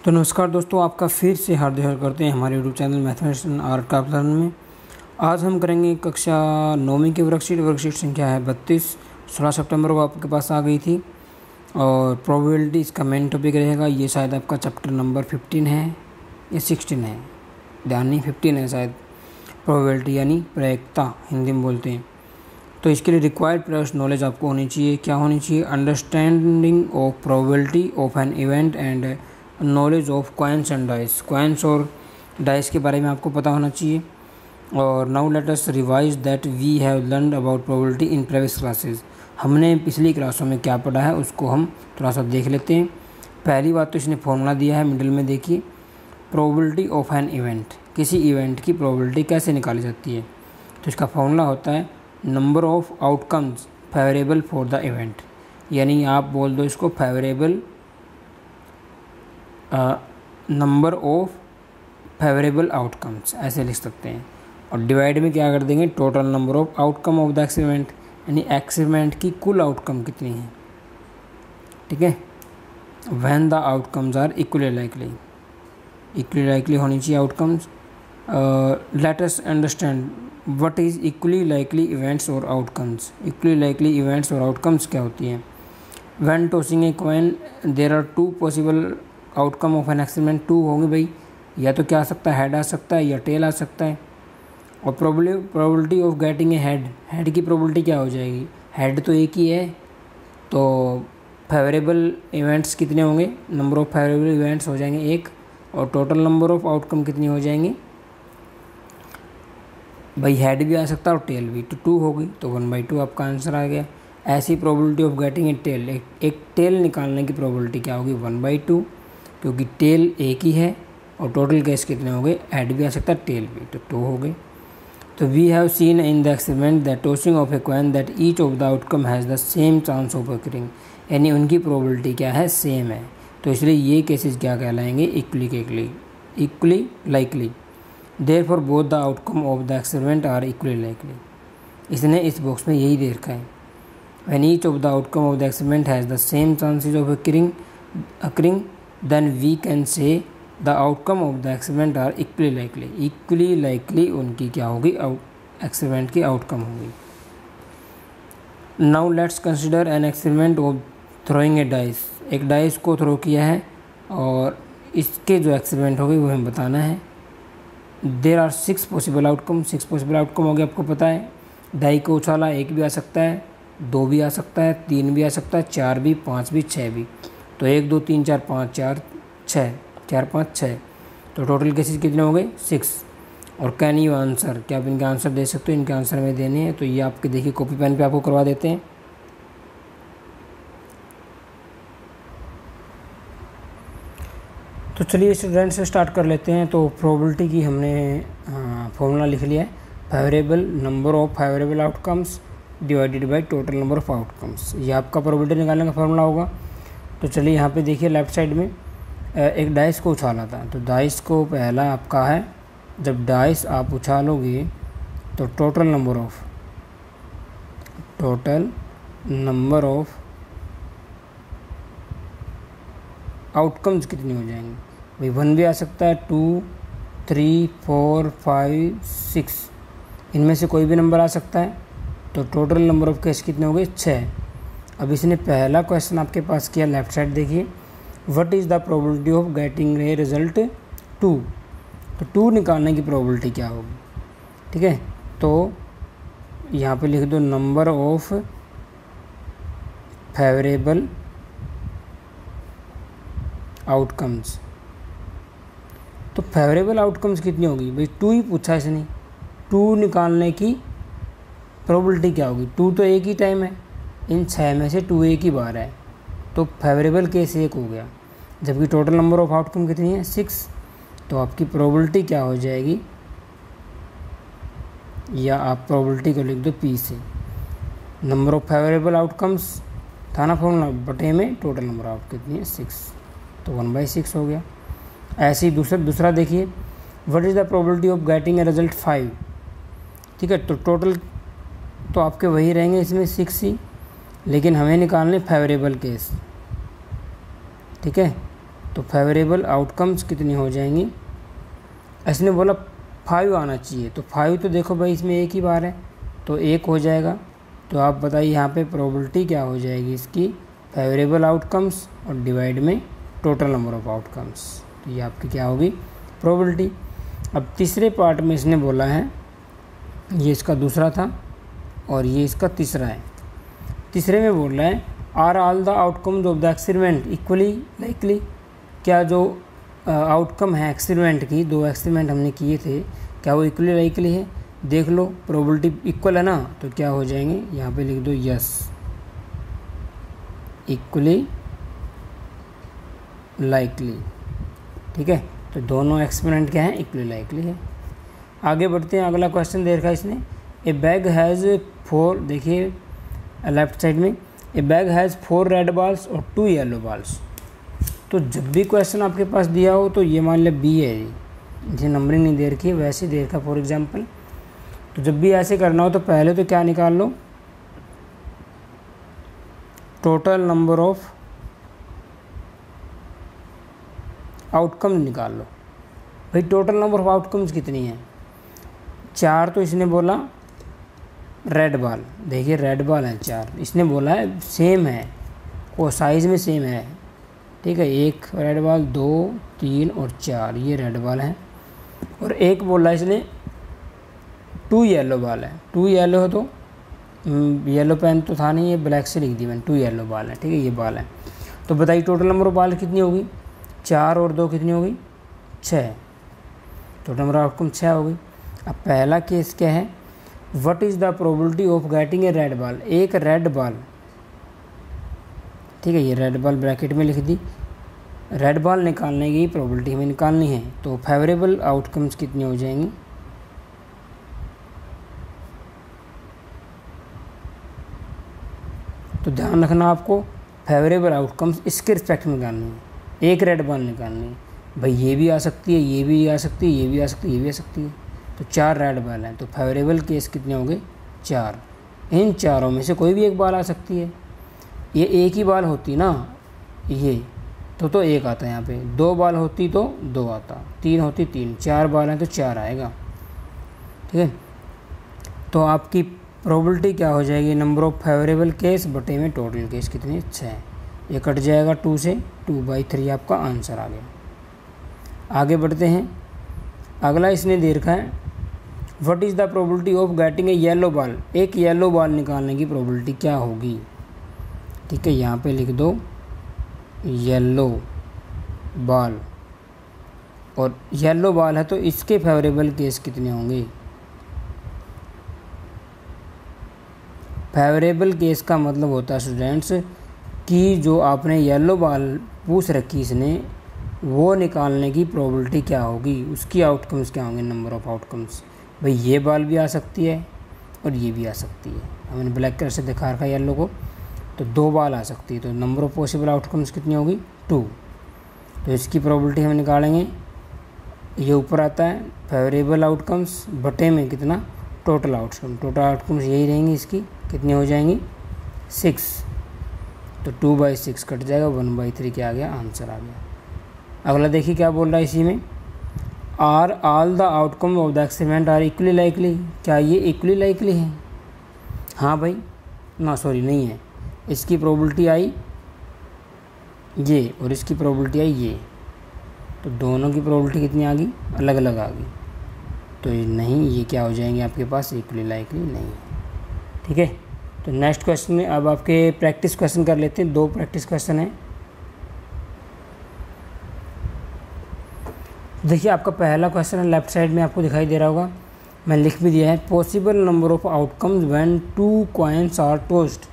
तो नमस्कार दोस्तों, आपका फिर से हार्दिक स्वागत करते हैं हमारे YouTube channel mathematics and art का लर्न में। आज हम करेंगे कक्षा 9वीं की वर्कशीट संख्या है 32। 16 सितंबर को आपके पास आ गई थी और प्रोबेबिलिटी इसका मेन टॉपिक रहेगा। ये शायद आपका चैप्टर नंबर 15 है या 16 है, ध्यान नहीं, 15 है शायद। प्रोबेबिलिटी यानी प्रायिकता हिंदी में बोलते हैं। तो इसके लिए रिक्वायर्ड प्रेस नॉलेज आपको होनी चाहिए। क्या होनी चाहिए? Understanding of probability of an event and knowledge of coins and dice. Coins और डाइस के बारे में आपको पता होना चाहिए। और now let us revise that we have learned about probability in previous classes. हमने पिछली क्लासों में क्या पढ़ा है उसको हम थोड़ा सा देख लेते हैं। पहली बात तो इसने फॉर्मूला दिया है, मिडिल में देखिए, प्रोबेबिलिटी ऑफ एन इवेंट। किसी इवेंट की प्रोबेबिलिटी कैसे निकाली जाती है? तो इसका फॉर्मूला होता है number of outcomes favourable for the event. यानी आप बोल दो इसको favourable number of favourable outcomes, ऐसे लिख सकते हैं। और डिवाइड में क्या कर देंगे? Total number of outcome of the experiment, यानी एक्सपेरिमेंट की कुल आउटकम कितनी है। ठीक है, when the outcomes are equally likely होनी चाहिए outcomes. Let us understand what is equally likely events और आउटकम्स। इक्वली लाइकली इवेंट्स और आउटकम्स क्या होती हैं? When tossing a coin there are two possible outcome of an experiment. Two होंगे भाई, या तो क्या आ सकता है, हेड आ सकता है या टेल आ सकता है। और probability of getting A head की प्रोबेबिलिटी क्या हो जाएगी? हेड तो एक ही है, तो फेवरेबल इवेंट्स कितने होंगे? नंबर ऑफ फेवरेबल इवेंट्स हो जाएंगे एक, और टोटल नंबर ऑफ आउटकम कितनी हो जाएंगी भाई? हेड भी आ सकता है और टेल भी, तो 2 होगी, तो 1/2 आपका आंसर आ गया। ऐसी probability of getting a tail, एक टेल निकालने की प्रोबेबिलिटी क्या होगी? 1/2, क्योंकि टेल एक ही है और टोटल केस कितने हो गए? ऐड भी आ सकता है, टेल भी, तो 2 हो गए। तो we have seen in the experiment that tossing of a coin that each of the outcome has the same chance of occurring. यानी उनकी प्रोबेबिलिटी क्या है? सेम है। तो इसलिए ये केसेस क्या कहलाएंगे? Equally likely. Therefore both the outcome of the experiment are equally likely. इसने इस बॉक्स में यही दे रखा है। When each of the outcome of the experiment has the same chances of occurring then we can say the outcome of the experiment are equally likely उनकी क्या होगी? एक्सपेरिमेंट की आउटकम होगी। Now let's consider an experiment of throwing a dice। एक dice को throw किया है और इसके जो एक्सपेरिमेंट होगी वो हमें बताना है। There are 6 possible outcome। 6 possible outcome हो गया, आपको पता है। डाई को उछाला, 1 भी आ सकता है, 2 भी आ सकता है, 3 भी आ सकता है, 4 भी, 5 भी, 6 भी। तो 1 2 3 4 5 4 6, 4 5 6, तो टोटल केसेस कितने हो गए? 6। और कैन यू आंसर, क्या आप इनके आंसर दे सकते हो? इनके आंसर में देने हैं, तो ये आपके देखिए कॉपी पेन पे आपको करवा देते हैं। तो चलिए स्टूडेंट से स्टार्ट कर लेते हैं। तो प्रोबेबिलिटी की हमने फॉर्मूला लिख लिया है, favourable number of favourable outcomes divided by total number of outcomes. ये आपका प्रोबेबिलिटी निकालने का फॉर्मूला होगा। तो चलिए यहाँ पे देखिए लेफ़्ट साइड में एक डाइस को उछाला था। तो डाइस को पहला आपका है, जब डाइस आप उछालोगे तो टोटल नंबर ऑफ आउटकम्स कितनी हो जाएंगी भाई? 1 भी आ सकता है, 2 3 4 5 6, इनमें से कोई भी नंबर आ सकता है। तो टोटल नंबर ऑफ केस कितने हो गए? 6। अब इसने पहला क्वेश्चन आपके पास किया, लेफ्ट साइड देखिए, what is the probability of getting a result 2। तो 2 निकालने की प्रोबेबिलिटी क्या होगी? ठीक है, तो यहाँ पे लिख दो नंबर ऑफ फेवरेबल आउटकम्स। तो फेवरेबल आउटकम्स कितनी होगी भाई? 2 ही पूछा इसने, 2 निकालने की प्रोबेबिलिटी क्या होगी? 2 तो एक ही टाइम है, इन 6 में से 2 एक ही बार है, तो फेवरेबल केस 1 हो गया। जबकि टोटल नंबर ऑफ आउटकम कितनी है? 6। तो आपकी प्रोबेबिलिटी क्या हो जाएगी? या आप प्रोबेबिलिटी को लिख दो P से, नंबर ऑफ फेवरेबल आउटकम्स था ना फॉर्मूला, बटे में टोटल नंबर ऑफ कितनी है? 6, तो 1/6 हो गया। ऐसे ही दूसरा देखिए, what is the probability of getting a result 5। ठीक है, तो टोटल तो आपके वही रहेंगे इसमें 6 ही, लेकिन हमें निकालने फेवरेबल केस। ठीक है, तो फेवरेबल आउटकम्स कितनी हो जाएंगी, इसने बोला 5 आना चाहिए, तो 5 तो देखो भाई इसमें एक ही बार है तो 1 हो जाएगा। तो आप बताइए यहाँ पे प्रोबेबिलिटी क्या हो जाएगी इसकी, फेवरेबल आउटकम्स और डिवाइड में टोटल नंबर ऑफ आउटकम्स, तो ये आपकी क्या होगी प्रोबेबिलिटी। अब तीसरे पार्ट में इसने बोला है, ये इसका दूसरा था और ये इसका तीसरा है। तीसरे में बोल रहा है are all the outcomes of the experiment equally likely, क्या जो आउटकम है एक्सपेरिमेंट की, 2 एक्सपेरिमेंट हमने किए थे, क्या वो इक्वली लाइकली है। देख लो प्रोबेबिलिटी इक्वल है ना, तो क्या हो जाएंगे, यहाँ पे लिख दो यस इक्वली लाइकली, ठीक है। तो दोनों एक्सपेरिमेंट क्या है, इक्वली लाइकली है। आगे बढ़ते हैं, अगला क्वेश्चन दे रखा है इसने, ए बैग हैज़ 4, देखिए लेफ्ट साइड में, ए बैग हैज़ 4 रेड बॉल्स और 2 येलो बॉल्स। तो जब भी क्वेश्चन आपके पास दिया हो तो ये मान लिया बी है, ये नंबरिंग नहीं दे रखी है, वैसे दे रखा फॉर एग्जांपल। तो जब भी ऐसे करना हो तो पहले तो क्या निकाल लो, टोटल नंबर ऑफ आउटकम निकाल लो। भाई टोटल नंबर ऑफ आउटकम्स कितनी है, 4 तो इसने बोला रेड बॉल, देखिए रेड बॉल है 4, इसने बोला है सेम है, वो साइज़ में सेम है, ठीक है। 1 रेड बॉल, 2, 3 और 4 ये रेड बॉल है। और एक बोला इसने 2 येलो बॉल है, 2 येलो है, तो येलो पेन तो था नहीं, ये ब्लैक से लिख दी मैंने, 2 येलो बॉल है, ठीक है, ये बॉल है। तो बताइए टोटल नंबर ऑफ बॉल कितनी होगी, 4 और 2 कितनी होगी, 6, टोटल नंबर ऑफ आउटकम 6 होगी। अब पहला केस क्या है, what is the probability of getting A red ball, एक रेड बॉल, ठीक है, ये रेड बॉल ब्रैकेट में लिख दी, रेड बॉल निकालने की प्रोबेबिलिटी हमें निकालनी है। तो फेवरेबल आउटकम्स कितनी हो जाएंगी, तो ध्यान रखना आपको फेवरेबल आउटकम्स इसके रिस्पेक्ट में निकालनी है, एक रेड बॉल निकालनी है। भाई ये भी आ सकती है, ये भी आ सकती है, ये भी आ सकती है, ये भी आ सकती है, तो 4 रेड बॉल हैं, तो फेवरेबल केस कितने होंगे 4। इन चारों में से कोई भी एक बॉल आ सकती है, ये एक ही बॉल होती ना ये तो 1 आता है यहाँ पे, 2 बॉल होती तो 2 आता, 3 होती 3, 4 बॉल हैं तो 4 आएगा, ठीक है। तो आपकी प्रोबेबिलिटी क्या हो जाएगी, नंबर ऑफ फेवरेबल केस बटे में टोटल केस कितने 6, ये कट जाएगा 2 से, 2/3 आपका आंसर आ गया। आगे बढ़ते हैं, अगला इसने दे रखा है what is the probability of getting A yellow ball, एक येलो बॉल निकालने की प्रोबेबिलिटी क्या होगी, ठीक है। यहाँ पे लिख दो येलो बॉल, और येलो बॉल है तो इसके फेवरेबल केस कितने होंगे, फेवरेबल केस का मतलब होता है स्टूडेंट्स कि जो आपने येलो बॉल पूछ रखी इसने, वो निकालने की प्रोबेबिलिटी क्या होगी, उसकी आउटकम्स क्या होंगे, नंबर ऑफ आउटकम्स। भाई ये बॉल भी आ सकती है और ये भी आ सकती है, हमने ब्लैक कलर से दिखा रखा है येलो को, तो 2 बॉल आ सकती है, तो नंबर ऑफ पॉसिबल आउटकम्स कितनी होगी 2। तो इसकी प्रोबेबिलिटी हम निकालेंगे, ये ऊपर आता है फेवरेबल आउटकम्स बटे में कितना टोटल आउटकम, टोटल आउटकम्स यही रहेंगी, इसकी कितनी हो जाएंगी 6, तो 2/6 कट जाएगा, 1/3 क्या आ गया आंसर आ गया। अगला देखिए क्या बोल रहा है इसी में, are all the outcome of the experiment are equally likely, क्या ये इक्वली लाइकली है, हाँ भाई ना सॉरी नहीं है, इसकी प्रोबेबिलिटी आई ये और इसकी प्रोबेबिलिटी आई ये, तो दोनों की प्रोबेबिलिटी कितनी आ गई, अलग अलग आ गई, तो ये नहीं, ये क्या हो जाएंगे आपके पास इक्वली लाइकली नहीं है, ठीक है। तो नेक्स्ट क्वेश्चन में अब आपके प्रैक्टिस क्वेश्चन कर लेते हैं, 2 प्रैक्टिस क्वेश्चन हैं। देखिए आपका पहला क्वेश्चन है, लेफ्ट साइड में आपको दिखाई दे रहा होगा, मैं लिख भी दिया है, possible number of outcomes when 2 coins are tossed,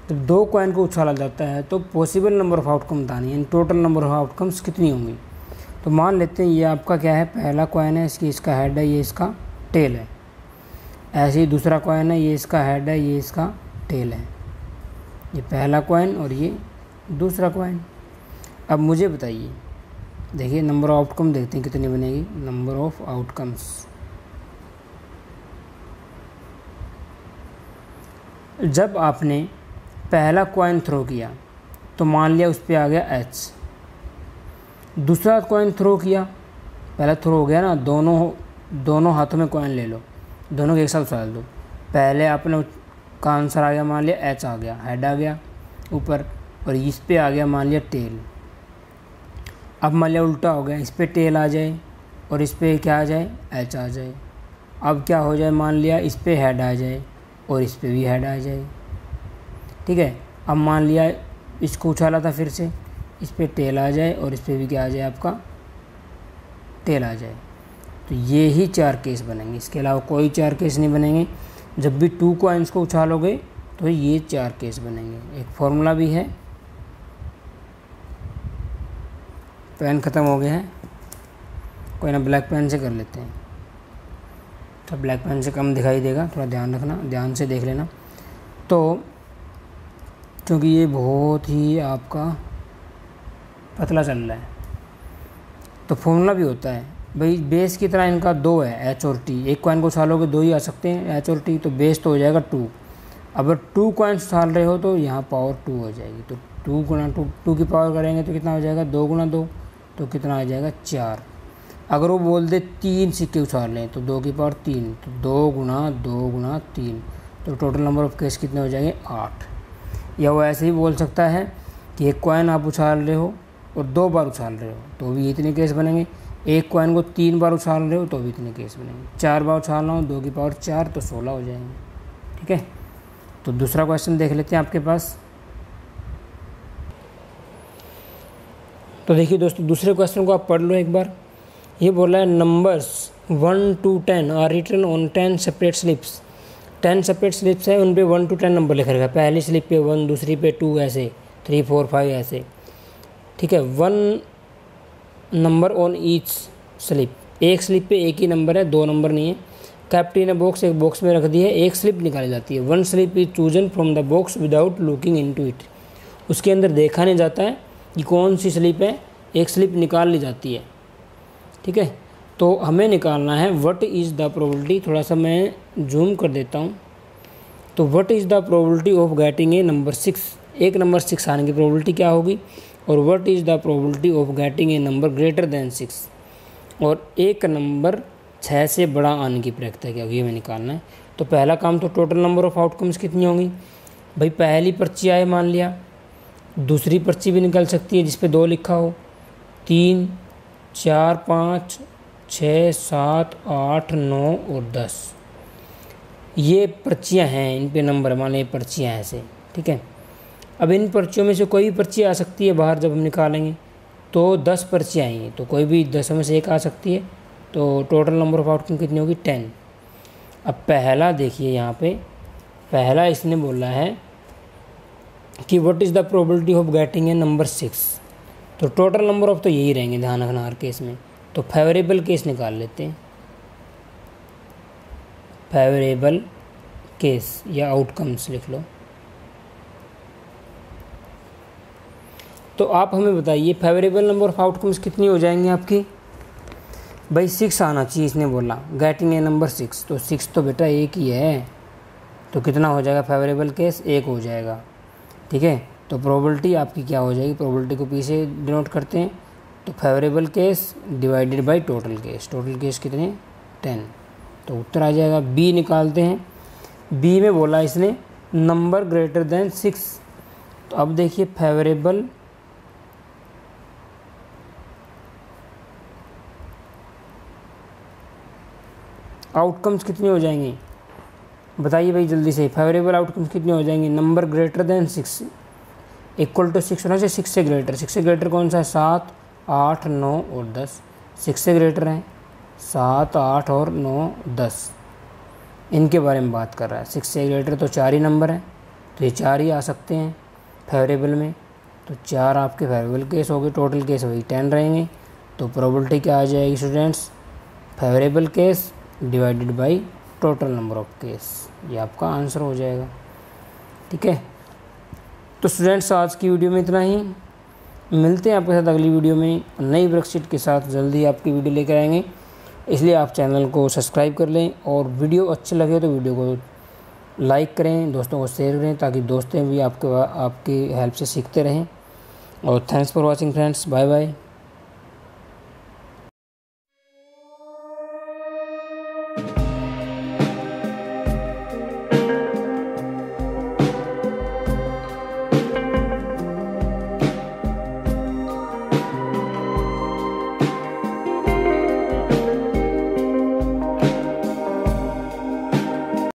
जब 2 कॉइन को उछाला जाता है तो पॉसिबल नंबर ऑफ आउटकम बतानी है, टोटल नंबर ऑफ आउटकम्स कितनी होंगी। तो मान लेते हैं ये आपका क्या है, पहला कॉइन है, इसका हेड है, ये इसका टेल है, ऐसे ही दूसरा कॉइन है, ये इसका हेड है, ये इसका टेल है, ये पहला कॉइन और ये दूसरा कॉइन। अब मुझे बताइए, देखिए नंबर ऑफ आउटकम देखते हैं कितनी बनेगी, नंबर ऑफ आउटकम्स, जब आपने पहला कॉइन थ्रो किया तो मान लिया उस पर आ गया H, दूसरा कॉइन थ्रो किया, पहला थ्रो हो गया ना, दोनों हाथों में कॉइन ले लो, दोनों के एक साथ उछाल दो। पहले आपने का आंसर आ गया, मान लिया एच आ गया, हेड आ गया ऊपर, और इस पे आ गया मान लिया टेल। अब मान लिया उल्टा हो गया, इस पे टेल आ जाए और इस पे क्या आ जाए, एच आ जाए। अब क्या हो जाए, मान लिया इस पे हेड आ जाए और इस पे भी हेड आ जाए, ठीक है। अब मान लिया इसको उछाला था फिर से, इस पे टेल आ जाए और इस पे भी क्या आ जाए, आपका टेल आ जाए। तो ये ही 4 केस बनेंगे, इसके अलावा कोई 4 केस नहीं बनेंगे। जब भी 2 कॉइन्स को उछालोगे तो ये 4 केस बनेंगे। एक फॉर्मूला भी है। पेन ख़त्म हो गया है, कोई ना ब्लैक पेन से कर लेते हैं, तो ब्लैक पेन से कम दिखाई देगा, थोड़ा ध्यान रखना, ध्यान से देख लेना। तो क्योंकि ये बहुत ही आपका पतला चल रहा है, तो फॉर्मूला भी होता है भाई, बेस की तरह इनका 2 है, एच और टी। एक कॉइन को उछालोगे 2 ही आ सकते हैं, एच और टी, तो बेस तो हो जाएगा 2। अगर 2 कॉइन्स उछाल रहे हो तो यहाँ पावर 2 हो जाएगी, तो 2 गुना 2 की पावर करेंगे तो कितना हो जाएगा, 2 गुना 2, तो कितना आ जाएगा 4। अगर वो बोल दे 3 सिक्के उछाल लें तो 2 की पावर 3, तो 2 गुना 2 गुना 3, तो टोटल नंबर ऑफ केस कितने हो जाएंगे, 8। या वो ऐसे ही बोल सकता है कि एक कॉइन आप उछाल रहे हो और 2 बार उछाल रहे हो तो भी इतने केस बनेंगे। एक कॉइन को 3 बार उछाल रहे हो तो भी इतने केस बनेंगे। 4 बार उछालना हो, 2 की पावर 4, तो 16 हो जाएंगे, ठीक है। तो दूसरा क्वेश्चन देख लेते हैं आपके पास। तो देखिए दोस्तों, दूसरे क्वेश्चन को आप पढ़ लो एक बार। ये बोला है numbers 1 to 10 are written on 10 separate slips. 10 separate slips है, उन पे 1 to 10 नंबर लिखा रहेगा। पहली स्लिप पे 1, दूसरी पे 2, ऐसे 3, 4, 5 ऐसे, ठीक है। 1 नंबर ऑन ईच स्लिप, एक स्लिप पे एक ही नंबर है, 2 नंबर नहीं है। कैप्ट इन अ बॉक्स, एक बॉक्स में रख दी है, एक स्लिप निकाली जाती है। 1 slip is chosen from the box without looking into it. उसके अंदर देखा नहीं जाता है कि कौन सी स्लिप है, एक स्लिप निकाल ली जाती है, ठीक है। तो हमें निकालना है व्हाट इज़ द प्रोबेबिलिटी। थोड़ा सा मैं जूम कर देता हूँ। तो what is the probability of getting A number 6, एक नंबर 6 आने की प्रोबेबिलिटी क्या होगी। और what is the probability of getting A number greater than 6, और एक नंबर 6 से बड़ा आने की प्रैक्टिस क्या होगी, हमें निकालना है। तो पहला काम तो टोटल नंबर ऑफ आउटकम्स कितनी होंगी भाई। पहली पर्ची आए मान लिया, दूसरी पर्ची भी निकल सकती है जिस पे 2 लिखा हो, 3, 4, 5, 6, 7, 8, 9 और 10, ये पर्चियाँ हैं, इन पे नंबर मान लीजिए पर्चियाँ हैं ऐसे, ठीक है। अब इन पर्चियों में से कोई भी पर्ची आ सकती है बाहर, जब हम निकालेंगे तो 10 पर्चियाँ आएंगी, तो कोई भी 10 में से एक आ सकती है। तो टोटल नंबर ऑफ आउटकम कितनी होगी, 10। अब पहला देखिए यहाँ पे, पहला इसने बोला है कि what is the probability of getting A number 6। तो टोटल नंबर ऑफ तो यही रहेंगे, ध्यान रखना हर केस में। तो फेवरेबल केस निकाल लेते हैं, फेवरेबल केस या आउटकम्स लिख लो। तो आप हमें बताइए फेवरेबल नंबर ऑफ आउटकम्स कितनी हो जाएंगी आपकी भाई। 6 आना चाहिए, इसने बोला गेटिंग ए नंबर 6, तो 6 तो बेटा एक ही है, तो कितना हो जाएगा फेवरेबल केस, 1 हो जाएगा, ठीक है। तो प्रोबेबिलिटी आपकी क्या हो जाएगी, प्रोबेबिलिटी को पीछे डिनोट करते हैं, तो favourable case divided by total case. Total case कितने, 10, तो उत्तर आ जाएगा। बी निकालते हैं। बी में बोला इसने नंबर ग्रेटर देन 6, तो अब देखिए फेवरेबल आउटकम्स कितनी हो जाएंगी बताइए भाई जल्दी से। फेवरेबल आउटकम्स कितनी हो जाएंगी, number greater than 6 equal to 6 होना चाहिए, 6 से ग्रेटर। 6 से ग्रेटर कौन सा है, 7, 8, 9 और 10। 6 से ग्रेटर हैं 7, 8 और 9, 10, इनके बारे में बात कर रहा है। 6 से ग्रेटर तो 4 ही नंबर हैं, तो ये 4 ही आ सकते हैं फेवरेबल में, तो 4 आपके फेवरेबल केस हो गए। टोटल केस वही 10 रहेंगे, तो प्रोबेबिलिटी क्या आ जाएगी students, favourable case divided by total number of case, ये आपका आंसर हो जाएगा, ठीक है। तो स्टूडेंट्स आज की वीडियो में इतना ही, मिलते हैं आपके साथ अगली वीडियो में नई वर्कशीट के साथ। जल्दी आपकी वीडियो लेकर आएंगे, इसलिए आप चैनल को सब्सक्राइब कर लें, और वीडियो अच्छे लगे तो वीडियो को लाइक करें, दोस्तों को शेयर करें, ताकि दोस्तें भी आपकी हेल्प से सीखते रहें। और thanks for watching friends, bye bye.